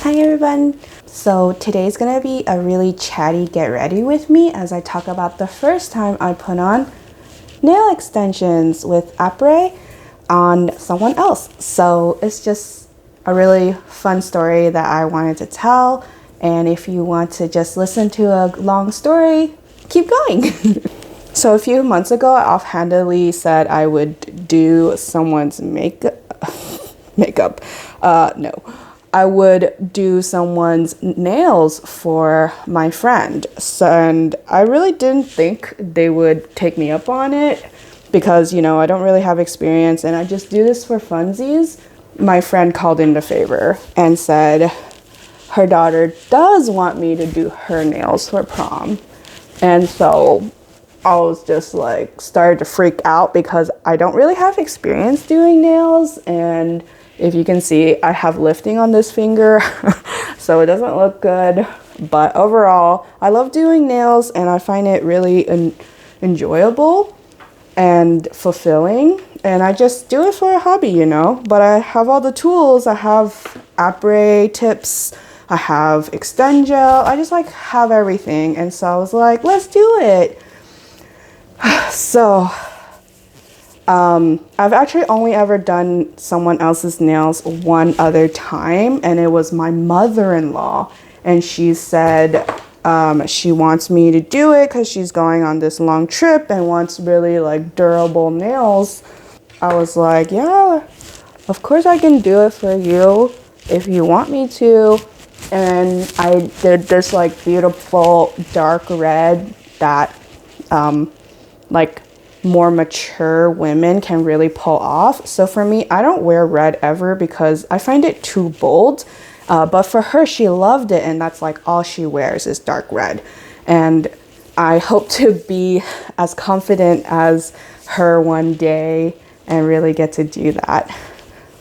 Hi everyone! So today's gonna be a really chatty get ready with me as I talk about the first time I put on nail extensions with Apres on someone else. So it's just a really fun story that I wanted to tell, and if you want to just listen to a long story, keep going. So a few months ago I offhandedly said I would do someone's I would do someone's nails for my friend. So, and I really didn't think they would take me up on it because, you know, I don't really have experience and I just do this for funsies. My friend called in the favor and said her daughter does want me to do her nails for prom. And so I was just like started to freak out because I don't really have experience doing nails, and if you can see, I have lifting on this finger, so it doesn't look good. But overall, I love doing nails and I find it really enjoyable and fulfilling. And I just do it for a hobby, you know. But I have all the tools. I have Apres tips. I have Extend Gel. I just like have everything. And so I was like, let's do it. So I've actually only ever done someone else's nails one other time, and it was my mother-in-law, and she said she wants me to do it because she's going on this long trip and wants really like durable nails. I was like, yeah, of course I can do it for you if you want me to. And I did this like beautiful dark red that like more mature women can really pull off. So for me, I don't wear red ever because I find it too bold. But for her, she loved it, and that's like all she wears is dark red. And I hope to be as confident as her one day and really get to do that.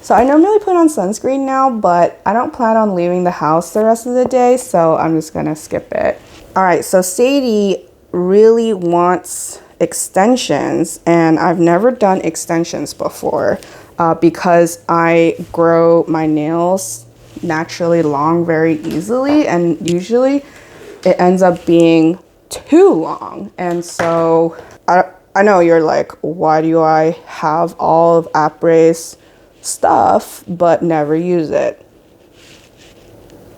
So I normally put on sunscreen now, but I don't plan on leaving the house the rest of the day, so I'm just gonna skip it. All right, so Sadie really wants extensions, and I've never done extensions before because I grow my nails naturally long very easily, and usually it ends up being too long. And so I know you're like, why do I have all of Apres stuff but never use it?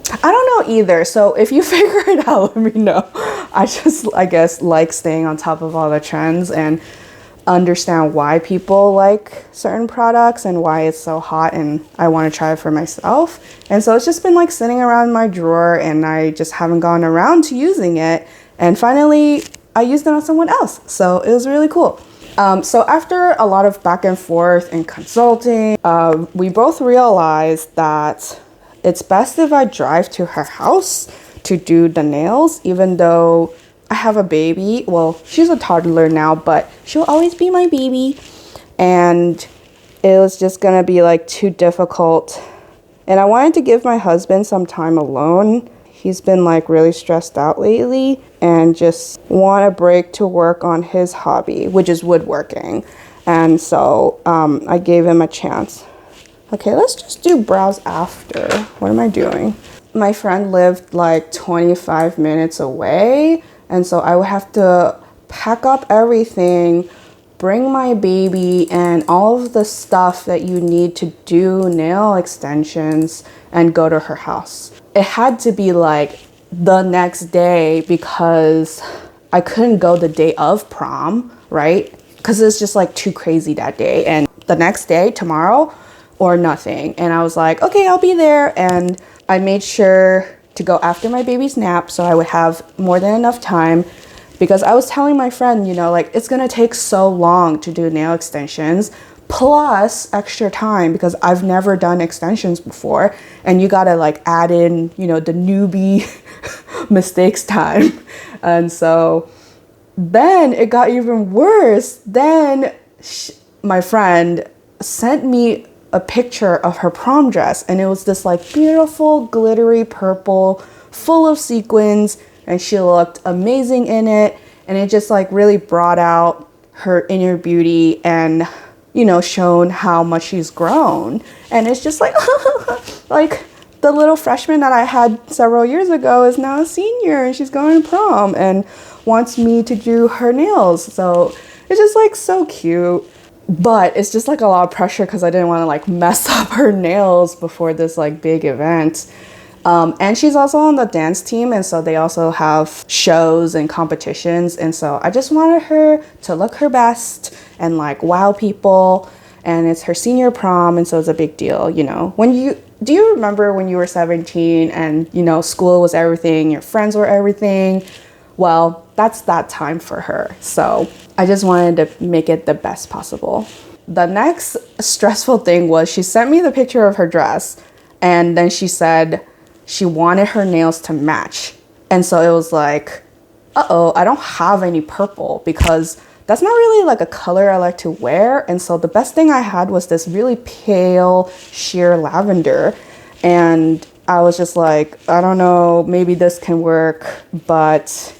I don't know either, so if you figure it out, let me know. I guess like staying on top of all the trends and understand why people like certain products and why it's so hot, and I want to try it for myself. And so it's just been like sitting around in my drawer and I just haven't gone around to using it, and finally I used it on someone else, so it was really cool. So after a lot of back and forth and consulting, we both realized that it's best if I drive to her house to do the nails, even though I have a baby. Well, she's a toddler now, but she'll always be my baby. And it was just gonna be like too difficult. And I wanted to give my husband some time alone. He's been like really stressed out lately and just want a break to work on his hobby, which is woodworking. And so I gave him a chance. Okay, let's just do brows after. What am I doing? My friend lived like 25 minutes away, and so I would have to pack up everything, bring my baby and all of the stuff that you need to do nail extensions, and go to her house. It had to be like the next day because I couldn't go the day of prom, right? Because it's just like too crazy that day. And the next day, tomorrow, or nothing. And I was like, okay, I'll be there. And I made sure to go after my baby's nap so I would have more than enough time, because I was telling my friend, you know, like it's gonna take so long to do nail extensions plus extra time because I've never done extensions before, and you gotta like add in, you know, the newbie mistakes time. And so then it got even worse. Then my friend sent me a picture of her prom dress, and it was this like beautiful glittery purple full of sequins, and she looked amazing in it, and it just like really brought out her inner beauty and, you know, shown how much she's grown. And it's just like like the little freshman that I had several years ago is now a senior, and she's going to prom and wants me to do her nails. So it's just like so cute. But it's just like a lot of pressure because I didn't want to like mess up her nails before this like big event. And she's also on the dance team, and so they also have shows and competitions, and so I just wanted her to look her best and like wow people. And it's her senior prom, and so it's a big deal, you know. Do you remember when you were 17 and, you know, school was everything, your friends were everything? Well, that's that time for her. So I just wanted to make it the best possible. The next stressful thing was she sent me the picture of her dress, and then she said she wanted her nails to match. And so it was like, uh-oh, I don't have any purple because that's not really like a color I like to wear. And so the best thing I had was this really pale sheer lavender. And I was just like, I don't know, maybe this can work, but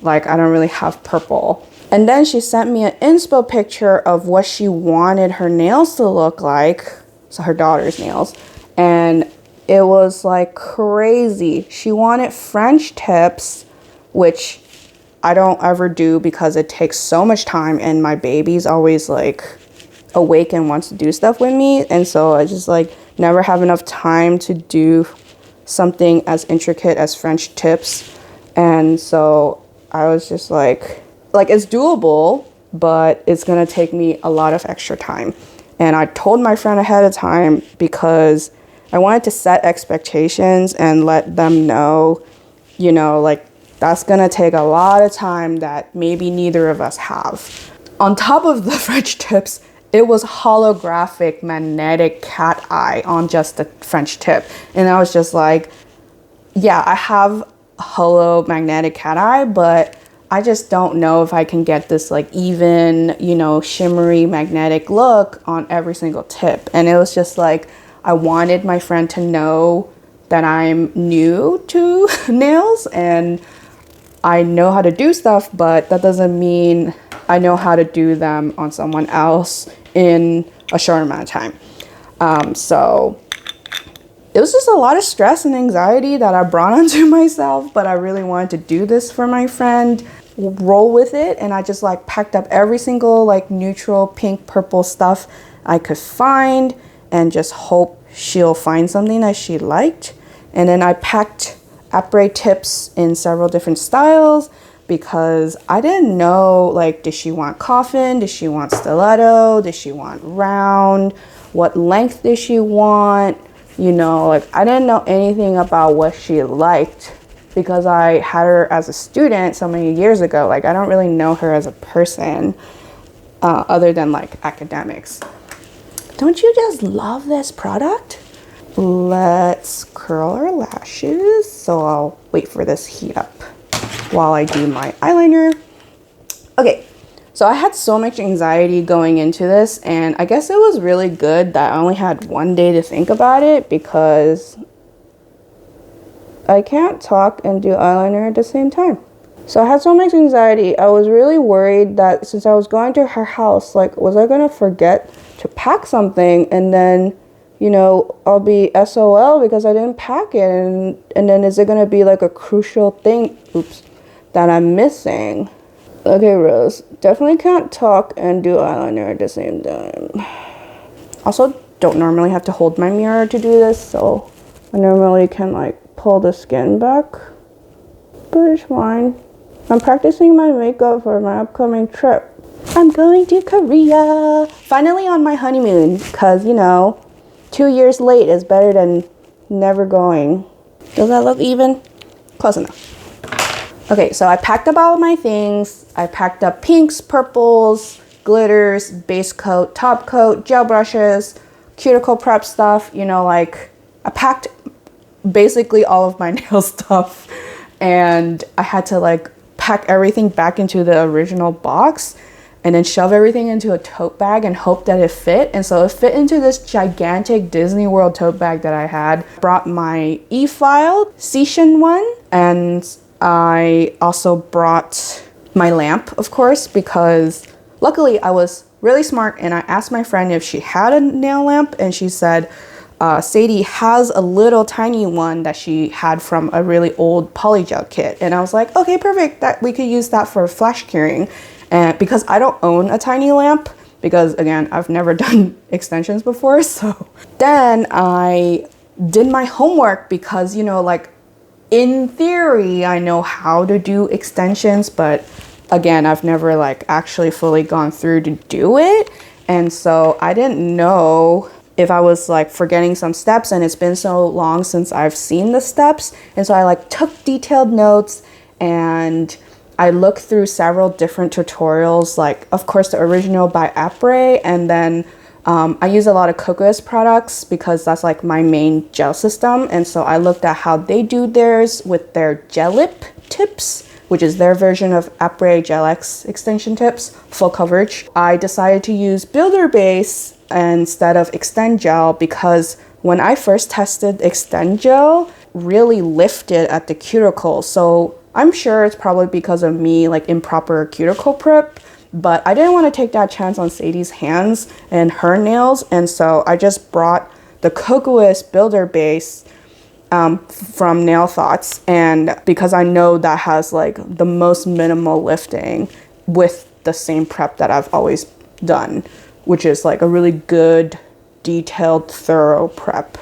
like I don't really have purple. And then she sent me an inspo picture of what she wanted her nails to look like. So her daughter's nails. And it was like crazy. She wanted French tips, which I don't ever do because it takes so much time, and my baby's always like awake and wants to do stuff with me, and so I just like never have enough time to do something as intricate as French tips. And so I was just like it's doable, but it's gonna take me a lot of extra time. And I told my friend ahead of time because I wanted to set expectations and let them know, you know, like that's gonna take a lot of time that maybe neither of us have. On top of the French tips, it was holographic magnetic cat eye on just the French tip. And I was just like, yeah, I have holo magnetic cat eye, but I just don't know if I can get this like even, you know, shimmery magnetic look on every single tip. And it was just like, I wanted my friend to know that I'm new to nails and I know how to do stuff, but that doesn't mean I know how to do them on someone else in a short amount of time. So it was just a lot of stress and anxiety that I brought onto myself, but I really wanted to do this for my friend, roll with it. And I just like packed up every single like neutral pink purple stuff I could find and just hope she'll find something that she liked. And then I packed Apres tips in several different styles because I didn't know, like, did she want coffin? Did she want stiletto? Did she want round? What length did she want? You know, like, I didn't know anything about what she liked because I had her as a student so many years ago. Like, I don't really know her as a person other than, like, academics. Don't you just love this product? Let's curl our lashes. So I'll wait for this heat up while I do my eyeliner. Okay, so I had so much anxiety going into this, and I guess it was really good that I only had one day to think about it because I can't talk and do eyeliner at the same time. So I had so much anxiety. I was really worried that since I was going to her house, like, was I gonna forget to pack something and then, you know, I'll be SOL because I didn't pack it, and then is it gonna be like a crucial thing, that I'm missing? Okay, Rose, definitely can't talk and do eyeliner at the same time. Also, don't normally have to hold my mirror to do this, so I normally can like pull the skin back, but it's fine. I'm practicing my makeup for my upcoming trip. I'm going to Korea, finally on my honeymoon, because, you know, 2 years late is better than never going. Does that look even? Close enough. Okay, so I packed up all of my things. I packed up pinks, purples, glitters, base coat, top coat, gel brushes, cuticle prep stuff. You know, like, I packed basically all of my nail stuff, and I had to like pack everything back into the original box and then shove everything into a tote bag and hope that it fit. And so it fit into this gigantic Disney World tote bag that I had. Brought my e-file, Sishin one, and I also brought my lamp, of course, because luckily I was really smart and I asked my friend if she had a nail lamp, and she said, Sadie has a little tiny one that she had from a really old polygel kit. And I was like, okay, perfect, that we could use that for flash curing. And because I don't own a tiny lamp, because again, I've never done extensions before. So then I did my homework because, you know, like in theory, I know how to do extensions, but again, I've never like actually fully gone through to do it. And so I didn't know if I was like forgetting some steps, and it's been so long since I've seen the steps. And so I like took detailed notes and I looked through several different tutorials, like of course the original by Apres, and then I use a lot of Kokoist products because that's like my main gel system. And so I looked at how they do theirs with their gel lip tips, which is their version of Apres Gel-x extension tips, full coverage. I decided to use Builder Base instead of Extend Gel because when I first tested Extend Gel, really lifted at the cuticle. So I'm sure it's probably because of me like improper cuticle prep, but I didn't want to take that chance on Sadie's hands and her nails. And so I just brought the Kokoist Builder Base from Nail Thoughts, and because I know that has like the most minimal lifting with the same prep that I've always done, which is like a really good, detailed, thorough prep.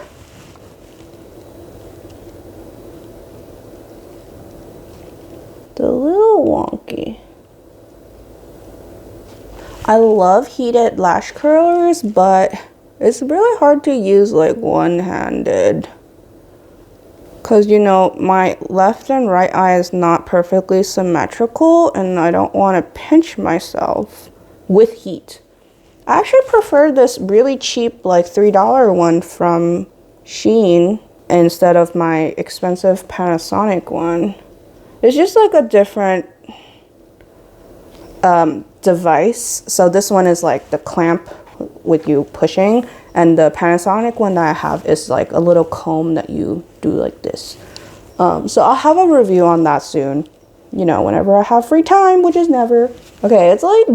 It's a little wonky. I love heated lash curlers, but it's really hard to use like one-handed. Because, you know, my left and right eye is not perfectly symmetrical and I don't want to pinch myself with heat. I actually prefer this really cheap, like $3 one from Shein instead of my expensive Panasonic one. It's just like a different device. So this one is like the clamp with you pushing, and the Panasonic one that I have is like a little comb that you do like this. So I'll have a review on that soon, you know, whenever I have free time, which is never. Okay, it's like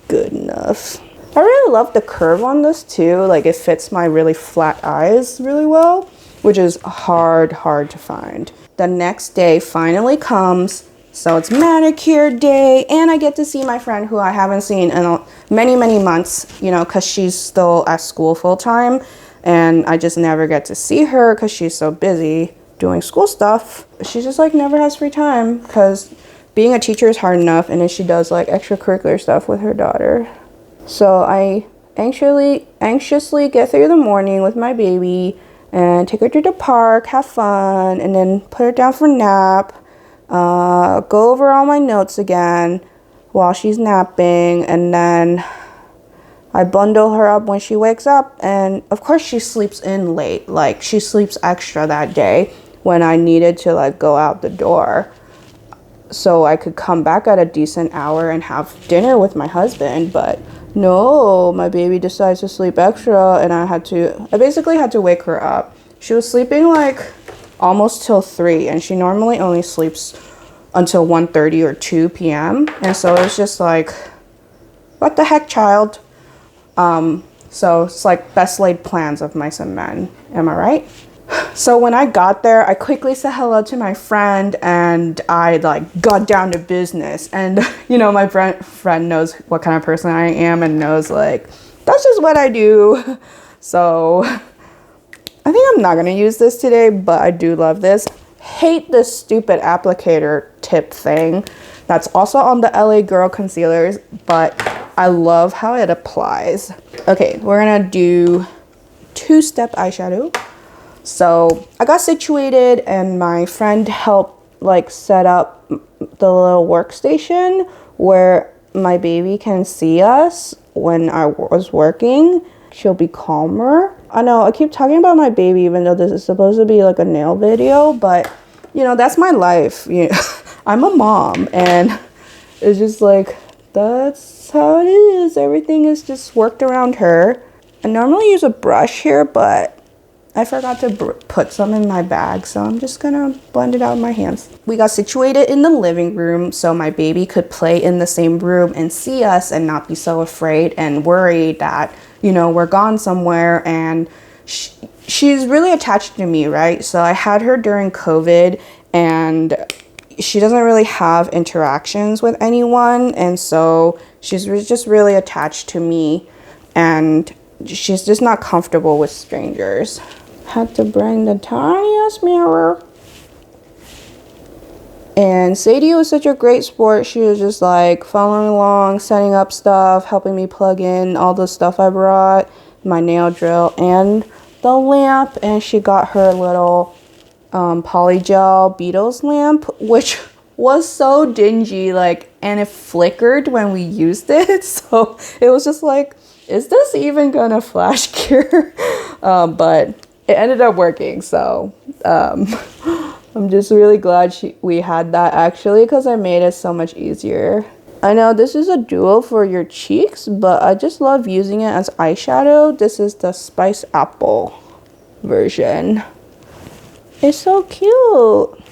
good enough. I really love the curve on this too. Like it fits my really flat eyes really well, which is hard to find. The next day finally comes. So it's manicure day, and I get to see my friend who I haven't seen in many months, you know, because she's still at school full time, and I just never get to see her because she's so busy doing school stuff. She just like never has free time because being a teacher is hard enough, and then she does like extracurricular stuff with her daughter. So I anxiously get through the morning with my baby and take her to the park, have fun, and then put her down for nap. Go over all my notes again while she's napping, and then I bundle her up when she wakes up, and of course she sleeps in late. Like she sleeps extra that day when I needed to like go out the door so I could come back at a decent hour and have dinner with my husband. But no, my baby decides to sleep extra, and I basically had to wake her up. She was sleeping like almost till 3, and she normally only sleeps until 1:30 or 2 p.m. And so it's just like, what the heck, child? So it's like best laid plans of mice and men. Am I right? So when I got there, I quickly said hello to my friend, and I like got down to business. And you know, my friend knows what kind of person I am and knows like, that's just what I do. So I think I'm not going to use this today, but I do love this. Hate this stupid applicator tip thing that's also on the LA Girl concealers, but I love how it applies. Okay, we're going to do 2-step eyeshadow. So I got situated, and my friend helped like set up the little workstation where my baby can see us when I was working. She'll be calmer. I know I keep talking about my baby even though this is supposed to be like a nail video, but you know, that's my life. You know, I'm a mom, and it's just like, that's how it is. Everything is just worked around her. I normally use a brush here, but I forgot to put some in my bag, so I'm just gonna blend it out with my hands. We got situated in the living room so my baby could play in the same room and see us and not be so afraid and worried that, you know, we're gone somewhere and she's really attached to me, right? So I had her during COVID, and she doesn't really have interactions with anyone, and so she's just really attached to me, and she's just not comfortable with strangers. Had to bring the tiniest mirror. And Sadie was such a great sport. She was just like following along, setting up stuff, helping me plug in all the stuff I brought, my nail drill and the lamp. And she got her little polygel Beatles lamp, which was so dingy, like, and it flickered when we used it. So it was just like, is this even gonna flash cure? But it ended up working. So I'm just really glad we had that, actually, because it made it so much easier. I know this is a duo for your cheeks, but I just love using it as eyeshadow. This is the Spice Apple version. It's so cute,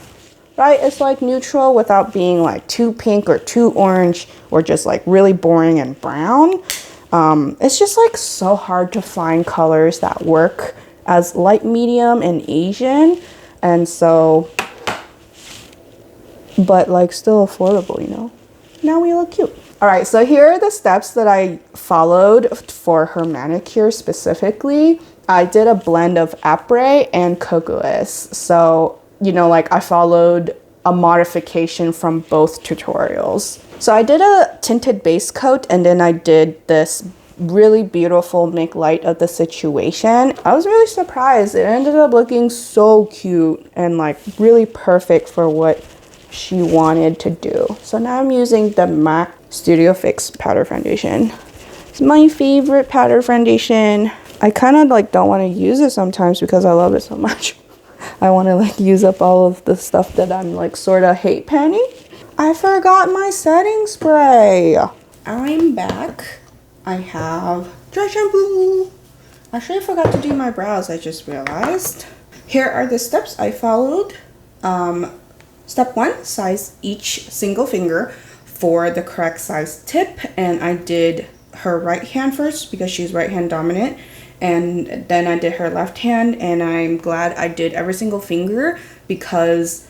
right? It's like neutral without being like too pink or too orange or just like really boring and brown. It's just like so hard to find colors that work as light, medium, and Asian. And so, but like still affordable, you know? Now we look cute. All right, so here are the steps that I followed for her manicure specifically. I did a blend of Apres and Kokoist. So, you know, like I followed a modification from both tutorials. So I did a tinted base coat, and then I did this really beautiful make light of the situation. I was really surprised. It ended up looking so cute and like really perfect for what she wanted to do. So now I'm using the MAC Studio Fix powder foundation. It's my favorite powder foundation. I kind of like don't want to use it sometimes because I love it so much. I want to like use up all of the stuff that I'm like sort of hate panning. I forgot my setting spray. I'm back. I have dry shampoo. Actually, I forgot to do my brows, I just realized. Here are the steps I followed. Step 1, size each single finger for the correct size tip. And I did her right hand first because she's right hand dominant. And then I did her left hand, and I'm glad I did every single finger because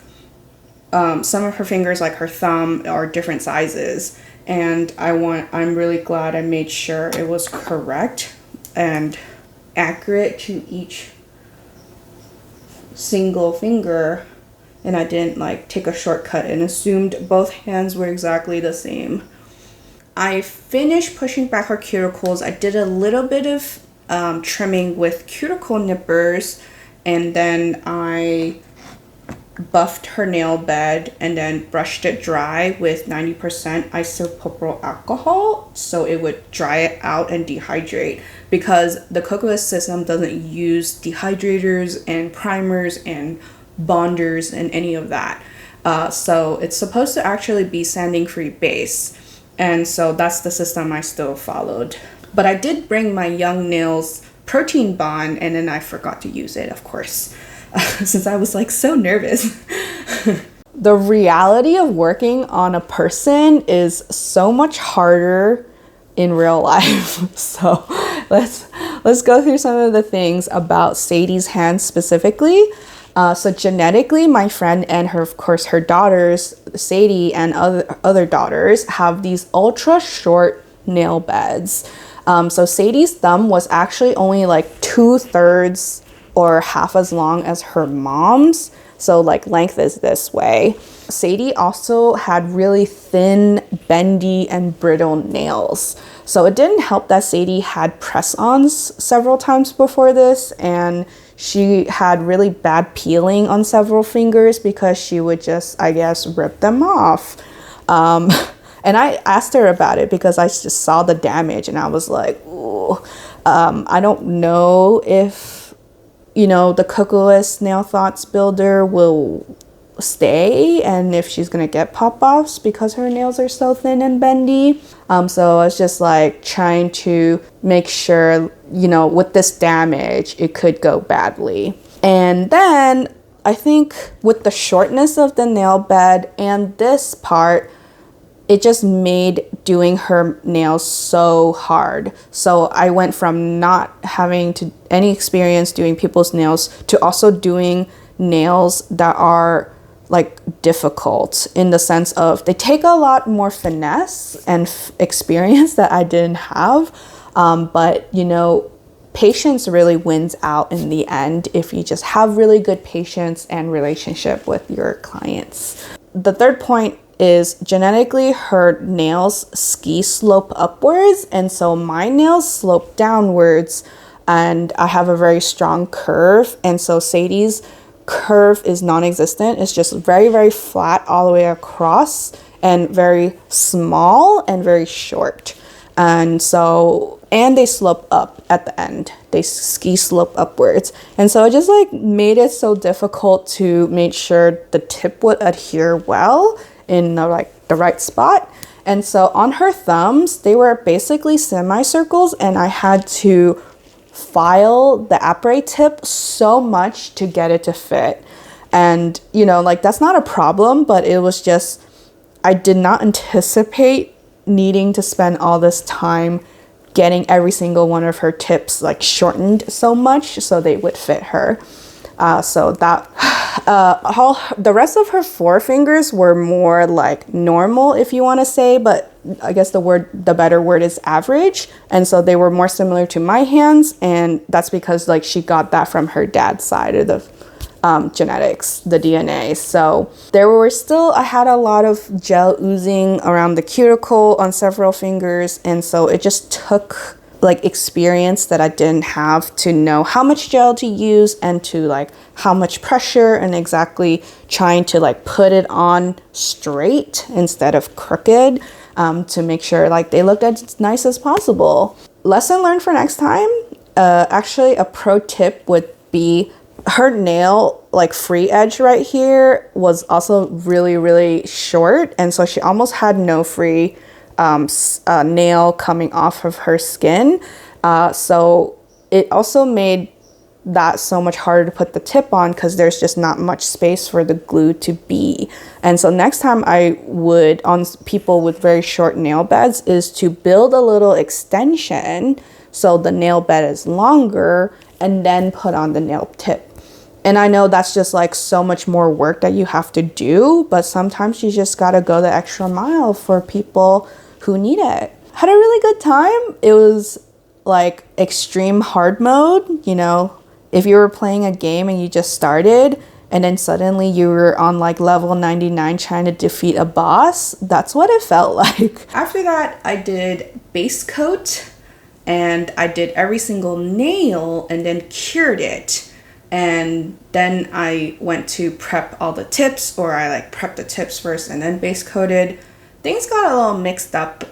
some of her fingers, like her thumb, are different sizes. And I'm really glad I made sure it was correct and accurate to each single finger, and I didn't like take a shortcut and assumed both hands were exactly the same. I finished pushing back her cuticles. I did a little bit of trimming with cuticle nippers, and then I buffed her nail bed and then brushed it dry with 90% isopropyl alcohol so it would dry it out and dehydrate, because the Kokoist system doesn't use dehydrators and primers and bonders and any of that. So it's supposed to actually be sanding free base, and so that's the system I still followed. But I did bring my Young Nails protein bond, and then I forgot to use it, of course. Since I was like so nervous. The reality of working on a person is so much harder in real life. So let's go through some of the things about Sadie's hands specifically. So genetically, my friend and of course her daughters, Sadie and other daughters, have these ultra short nail beds. So Sadie's thumb was actually only like 2/3 or half as long as her mom's. So like length is this way. Sadie also had really thin, bendy, and brittle nails. So it didn't help that Sadie had press-ons several times before this, and she had really bad peeling on several fingers because she would just, I guess, rip them off. And I asked her about it because I just saw the damage, and I was like, ooh, I don't know if, you know, the Kokoist Nail Thoughts Builder will stay and if she's gonna get pop-offs because her nails are so thin and bendy. So I was just like trying to make sure, you know, with this damage, it could go badly. And then I think with the shortness of the nail bed and this part, it just made doing her nails so hard. So I went from not having any experience doing people's nails to also doing nails that are like difficult, in the sense of they take a lot more finesse and experience that I didn't have. But you know, patience really wins out in the end if you just have really good patience and relationship with your clients. The third point is genetically her nails ski slope upwards, and so my nails slope downwards, and I have a very strong curve, and so Sadie's curve is non-existent. It's just very, very flat all the way across and very small and very short. And so, and they slope up at the end. They ski slope upwards. And so it just like made it so difficult to make sure the tip would adhere well in the right spot. And so on her thumbs, they were basically semicircles, and I had to file the apres tip so much to get it to fit. And you know, like that's not a problem, but it was just, I did not anticipate needing to spend all this time getting every single one of her tips like shortened so much so they would fit her. So that all the rest of her forefingers were more like normal, if you want to say, but I guess the better word is average. And so they were more similar to my hands, and that's because like she got that from her dad's side of the genetics, the DNA. So there were still, I had a lot of gel oozing around the cuticle on several fingers, and so it just took like experience that I didn't have to know how much gel to use and to like how much pressure, and exactly trying to like put it on straight instead of crooked, to make sure like they looked as nice as possible. Lesson learned for next time. Actually, a pro tip would be her nail like free edge right here was also really, really short, and so she almost had no free nail coming off of her skin. So it also made that so much harder to put the tip on because there's just not much space for the glue to be. And so next time I would, on people with very short nail beds, is to build a little extension so the nail bed is longer, and then put on the nail tip. And I know that's just like so much more work that you have to do, but sometimes you just gotta go the extra mile for people who need it. Had a really good time. It was like extreme hard mode, you know, if you were playing a game and you just started and then suddenly you were on like level 99 trying to defeat a boss. That's what it felt like. After that, I did base coat, and I did every single nail and then cured it. And then I went to prep all the tips, or I like prepped the tips first and then base coated. Things got a little mixed up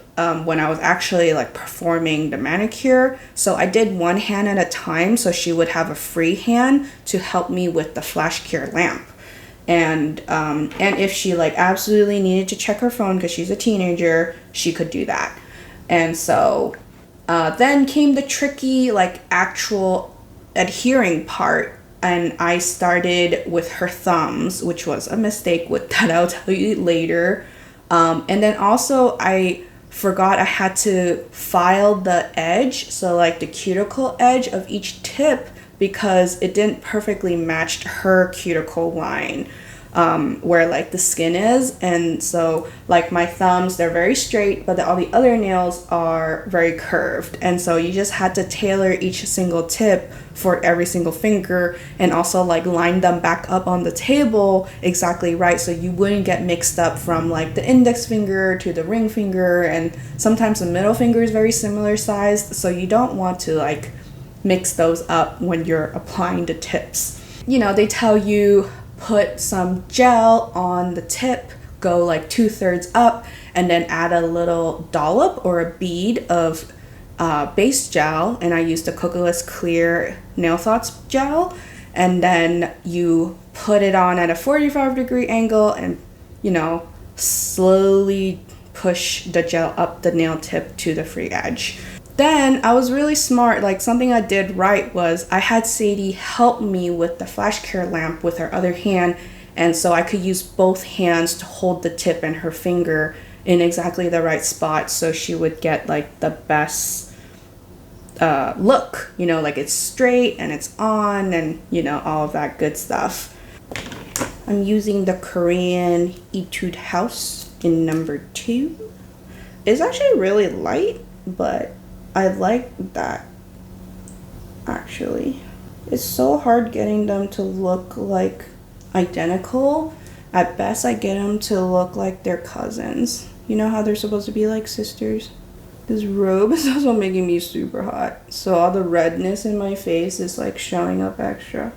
when I was actually like performing the manicure. So I did one hand at a time so she would have a free hand to help me with the flash cure lamp. And if she like absolutely needed to check her phone because she's a teenager, she could do that. And so then came the tricky like actual adhering part. And I started with her thumbs, which was a mistake that I'll tell you later. And then also I forgot I had to file the edge, so like the cuticle edge of each tip, because it didn't perfectly match her cuticle line, where like the skin is. And so like my thumbs, they're very straight, but all the other nails are very curved. And so you just had to tailor each single tip for every single finger, and also like line them back up on the table exactly right, so you wouldn't get mixed up from like the index finger to the ring finger. And sometimes the middle finger is very similar sized, so you don't want to like mix those up when you're applying the tips. You know, they tell you put some gel on the tip, go like 2/3 up, and then add a little dollop or a bead of base gel. And I used the Kokoist clear nail thoughts gel, and then you put it on at a 45-degree angle and, you know, slowly push the gel up the nail tip to the free edge. Then I was really smart. Like something I did right was I had Sadie help me with the flash cure lamp with her other hand, and so I could use both hands to hold the tip and her finger. in exactly the right spot so she would get like the best look, you know, like it's straight and it's on and, you know, all of that good stuff. I'm using the Korean Etude House in number 2. It's actually really light, but I like that actually. It's so hard getting them to look like identical. At best, I get them to look like they're cousins. You know how they're supposed to be like sisters? This robe is also making me super hot, so all the redness in my face is like showing up extra.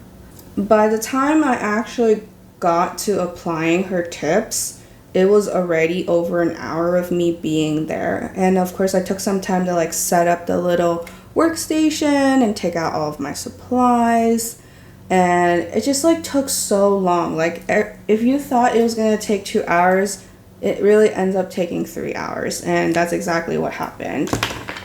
By the time I actually got to applying her tips, it was already over an hour of me being there. And of course, I took some time to like set up the little workstation and take out all of my supplies. And it just like took so long. Like if you thought it was gonna take 2 hours, it really ends up taking 3 hours, and that's exactly what happened.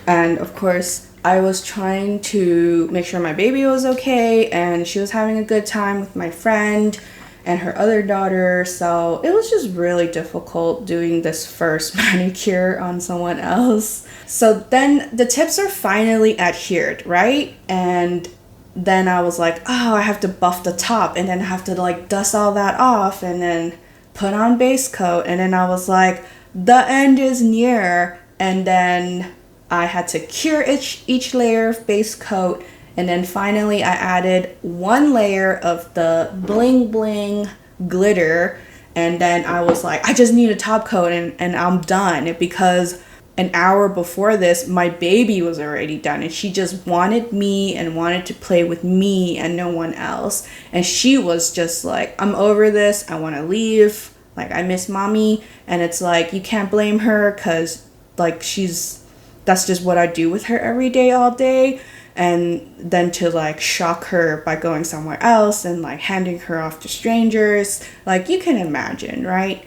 And of course, I was trying to make sure my baby was okay, and she was having a good time with my friend and her other daughter, so it was just really difficult doing this first manicure on someone else. So then the tips are finally adhered, right? And then I was like, oh, I have to buff the top, and then I have to like dust all that off, and then put on base coat, and then I was like, the end is near, and then I had to cure each layer of base coat, and then finally I added 1 layer of the bling bling glitter, and then I was like, I just need a top coat and I'm done, because an hour before this my baby was already done, and she just wanted me and wanted to play with me and no one else, and she was just like, I'm over this, I want to leave, like I miss mommy. And it's like, you can't blame her, because like that's just what I do with her every day, all day. And then to like shock her by going somewhere else and like handing her off to strangers, like you can imagine, right?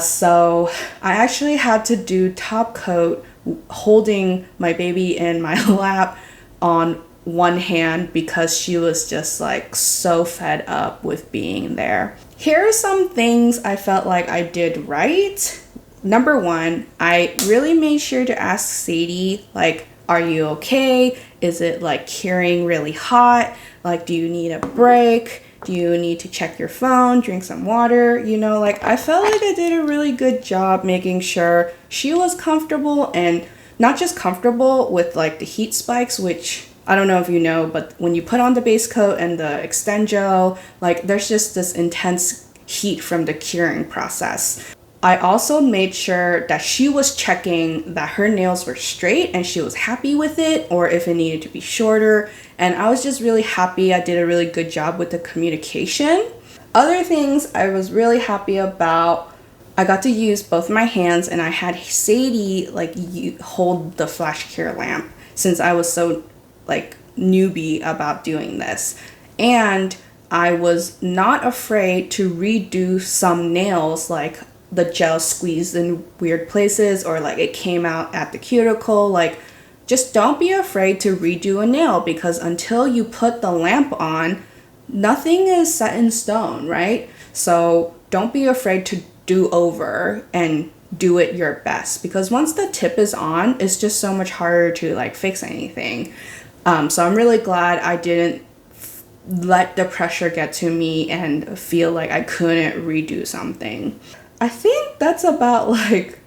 So I actually had to do top coat holding my baby in my lap on one hand, because she was just like so fed up with being there. Here are some things I felt like I did right. Number 1, I really made sure to ask Sadie, like, are you okay? Is it like curing really hot? Like, do you need a break? Do you need to check your phone, drink some water? You know, like I felt like I did a really good job making sure she was comfortable, and not just comfortable with like the heat spikes, which I don't know if you know, but when you put on the base coat and the Extend Gel, like there's just this intense heat from the curing process. I also made sure that she was checking that her nails were straight and she was happy with it, or if it needed to be shorter. And I was just really happy. I did a really good job with the communication. Other things I was really happy about, I got to use both my hands, and I had Sadie like hold the flash cure lamp, since I was so like newbie about doing this. And I was not afraid to redo some nails, like the gel squeezed in weird places, or like it came out at the cuticle. Like, just don't be afraid to redo a nail, because until you put the lamp on, nothing is set in stone, right? So don't be afraid to do over and do it your best, because once the tip is on, it's just so much harder to like fix anything. So I'm really glad I didn't let the pressure get to me and feel like I couldn't redo something. I think that's about like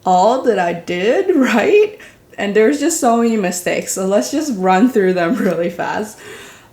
all that I did right, and there's just so many mistakes, so let's just run through them really fast.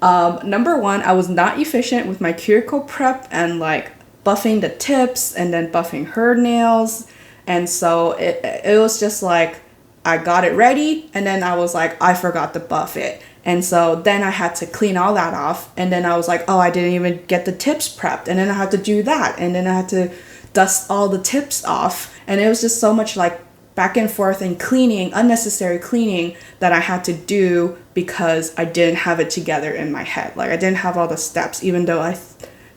Number 1, I was not efficient with my cuticle prep and like buffing the tips and then buffing her nails, and so it was just like I got it ready, and then I was like, I forgot to buff it. And so then I had to clean all that off, and then I was like, oh, I didn't even get the tips prepped, and then I had to do that, and then I had to dust all the tips off, and it was just so much like back and forth and cleaning, unnecessary cleaning that I had to do because I didn't have it together in my head. Like I didn't have all the steps, even though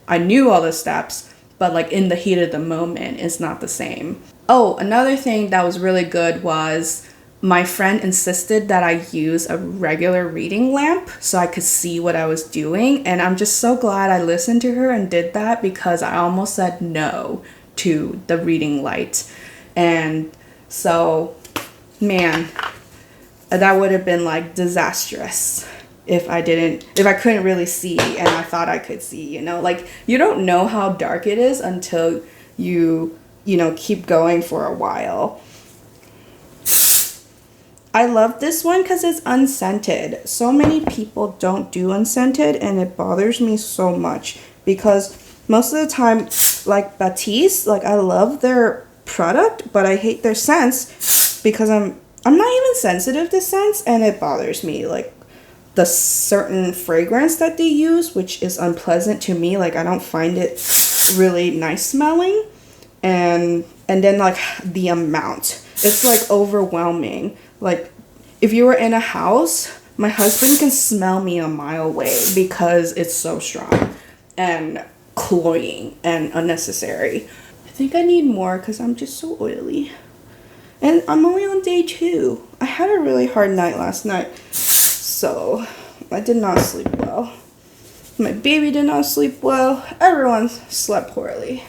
I knew all the steps, but like in the heat of the moment, it's not the same. Oh, another thing that was really good was my friend insisted that I use a regular reading lamp so I could see what I was doing. And I'm just so glad I listened to her and did that, because I almost said no to the reading light. And so, man, that would have been like disastrous if I couldn't really see and I thought I could see, you know, like you don't know how dark it is until you know, keep going for a while. I love this one because it's unscented. So many people don't do unscented and it bothers me so much because most of the time, like Batiste, like I love their product, but I hate their scents because I'm not even sensitive to scents and it bothers me. Like the certain fragrance that they use, which is unpleasant to me, like I don't find it really nice smelling. And then like the amount, it's like overwhelming. Like if you were in a house, my husband can smell me a mile away because it's so strong and cloying and unnecessary. I think I need more because I'm just so oily. And I'm only on day 2. I had a really hard night last night, so I did not sleep well. My baby did not sleep well. Everyone slept poorly.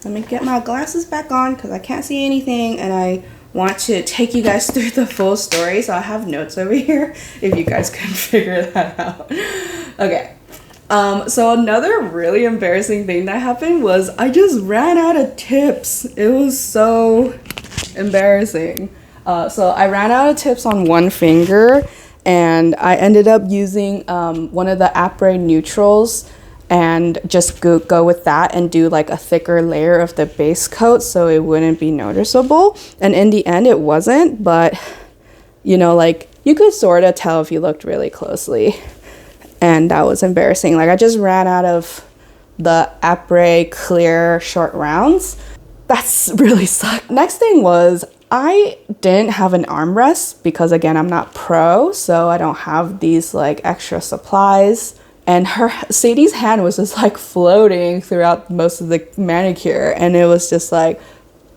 Let me get my glasses back on because I can't see anything and I want to take you guys through the full story. So I have notes over here if you guys can figure that out. Okay. So another really embarrassing thing that happened was I just ran out of tips. It was so embarrassing. So I ran out of tips on one finger and I ended up using one of the Apres neutrals and just go with that and do like a thicker layer of the base coat so it wouldn't be noticeable. And in the end it wasn't, but you know, like you could sort of tell if you looked really closely. And that was embarrassing. Like I just ran out of the Apres clear short rounds. That's really sucked. Next thing was I didn't have an armrest because again, I'm not pro, so I don't have these like extra supplies. And Sadie's hand was just like floating throughout most of the manicure. And it was just like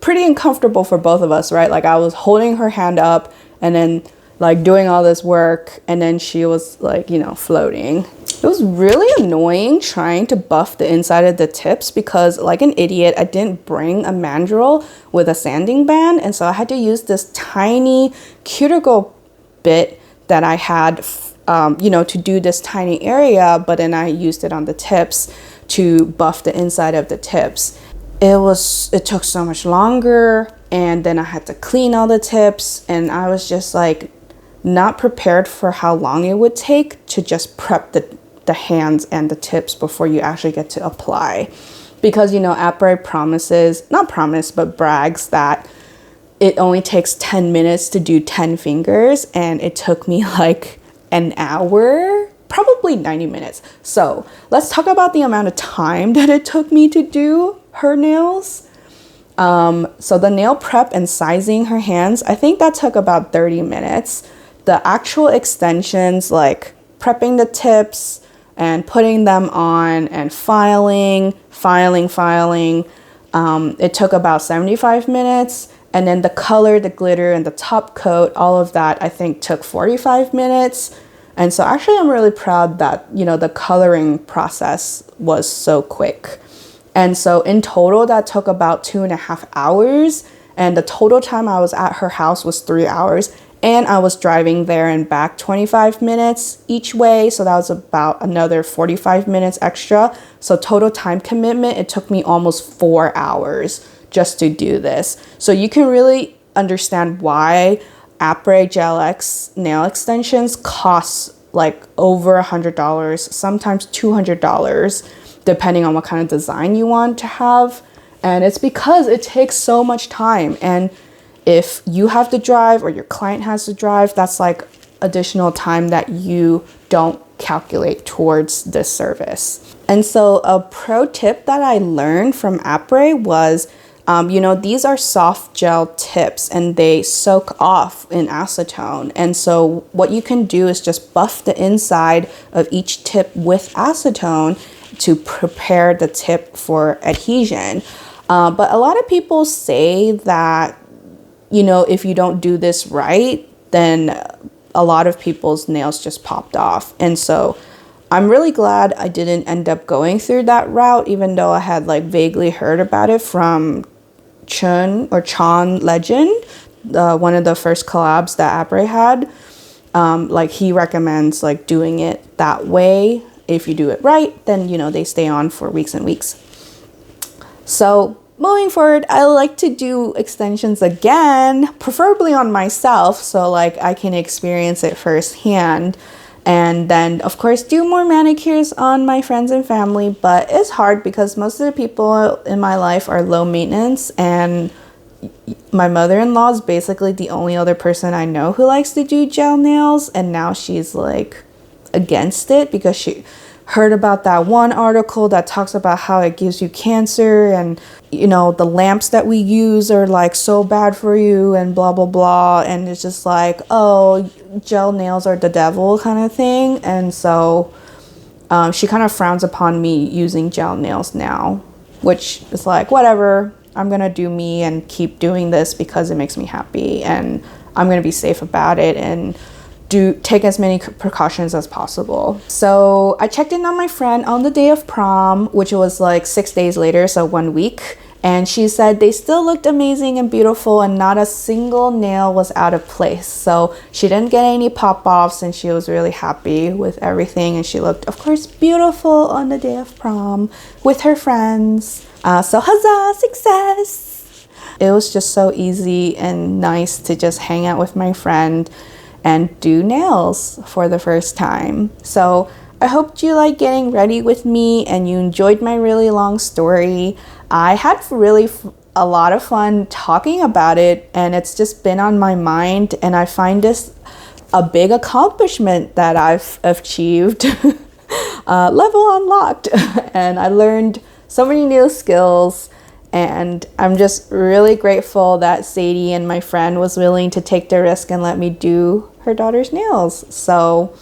pretty uncomfortable for both of us, right? Like I was holding her hand up and then like doing all this work. And then she was like, you know, floating. It was really annoying trying to buff the inside of the tips because like an idiot, I didn't bring a mandrel with a sanding band. And so I had to use this tiny cuticle bit that I had you know, to do this tiny area, but then I used it on the tips to buff the inside of the tips. It took so much longer and then I had to clean all the tips and I was just like not prepared for how long it would take to just prep the hands and the tips before you actually get to apply. Because, you know, Apres brags that it only takes 10 minutes to do 10 fingers and it took me like an hour, probably 90 minutes. So let's talk about the amount of time that it took me to do her nails. So the nail prep and sizing her hands, I think that took about 30 minutes. The actual extensions, like prepping the tips and putting them on and filing, it took about 75 minutes. And then the color, the glitter, and the top coat, all of that, I think took 45 minutes. And so actually I'm really proud that, you know, the coloring process was so quick. And so in total, that took about 2.5 hours. And the total time I was at her house was 3 hours. And I was driving there and back 25 minutes each way. So that was about another 45 minutes extra. So total time commitment, it took me almost 4 hours just to do this. So you can really understand why Apres Gel-x nail extensions cost like over $100, sometimes $200, depending on what kind of design you want to have. And it's because it takes so much time. And if you have to drive or your client has to drive, that's like additional time that you don't calculate towards this service. And so a pro tip that I learned from Apres was, you know, these are soft gel tips and they soak off in acetone. And so what you can do is just buff the inside of each tip with acetone to prepare the tip for adhesion. But a lot of people say that, you know, if you don't do this right, then a lot of people's nails just popped off. And so I'm really glad I didn't end up going through that route, even though I had like vaguely heard about it from Chon Legend, one of the first collabs that Apres had. Like he recommends like doing it that way. If you do it right, then you know they stay on for weeks and weeks. So moving forward, I like to do extensions again, preferably on myself, so like I can experience it firsthand. And then of course do more manicures on my friends and family, but it's hard because most of the people in my life are low maintenance, and my mother-in-law is basically the only other person I know who likes to do gel nails, and now she's like against it because she heard about that one article that talks about how it gives you cancer, and you know the lamps that we use are like so bad for you and blah blah blah, and it's just like, oh, gel nails are the devil kind of thing. And so she kind of frowns upon me using gel nails now, which is like, whatever, I'm gonna do me and keep doing this because it makes me happy, and I'm gonna be safe about it and take as many precautions as possible. So I checked in on my friend on the day of prom, which was like 6 days later, so 1 week, and she said they still looked amazing and beautiful and not a single nail was out of place. So she didn't get any pop-offs and she was really happy with everything, and she looked, of course, beautiful on the day of prom with her friends. So huzzah, success! It was just so easy and nice to just hang out with my friend and do nails for the first time. So I hope you like getting ready with me and you enjoyed my really long story. I had really a lot of fun talking about it, and it's just been on my mind, and I find this a big accomplishment that I've achieved. Level unlocked. And I learned so many new skills, and I'm just really grateful that Sadie and my friend was willing to take the risk and let me do her daughter's nails. So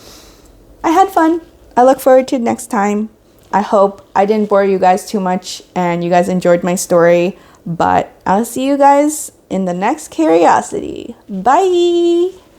I had fun. I look forward to next time. I hope I didn't bore you guys too much and you guys enjoyed my story, but I'll see you guys in the next curiosity. Bye!